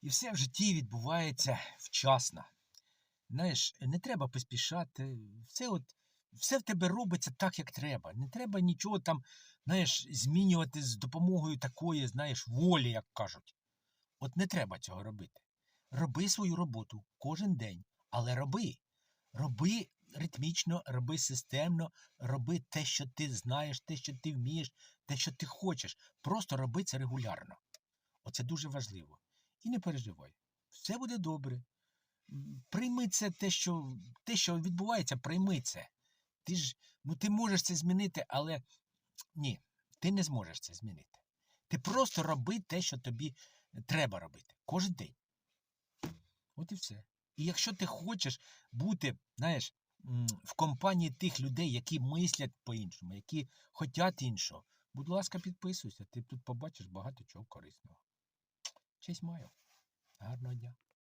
І все в житті відбувається вчасно. Знаєш, не треба поспішати. Все в тебе робиться так, як треба. Не треба нічого там, знаєш, змінювати з допомогою такої, знаєш, волі, як кажуть. От не треба цього робити. Роби свою роботу кожен день, але роби. Роби ритмічно, роби системно, роби те, що ти знаєш, те, що ти вмієш, те, що ти хочеш. Просто роби це регулярно. Оце дуже важливо. І не переживай. Все буде добре. Прийми це те, що відбувається, прийми це. Ти можеш це змінити, але ні, ти не зможеш це змінити. Ти просто роби те, що тобі треба робити. Кожен день. От і все. І якщо ти хочеш бути, знаєш, в компанії тих людей, які мислять по-іншому, які хочуть іншого, будь ласка, підписуйся. Ти тут побачиш багато чого корисного. Честь маю. Гарного дня.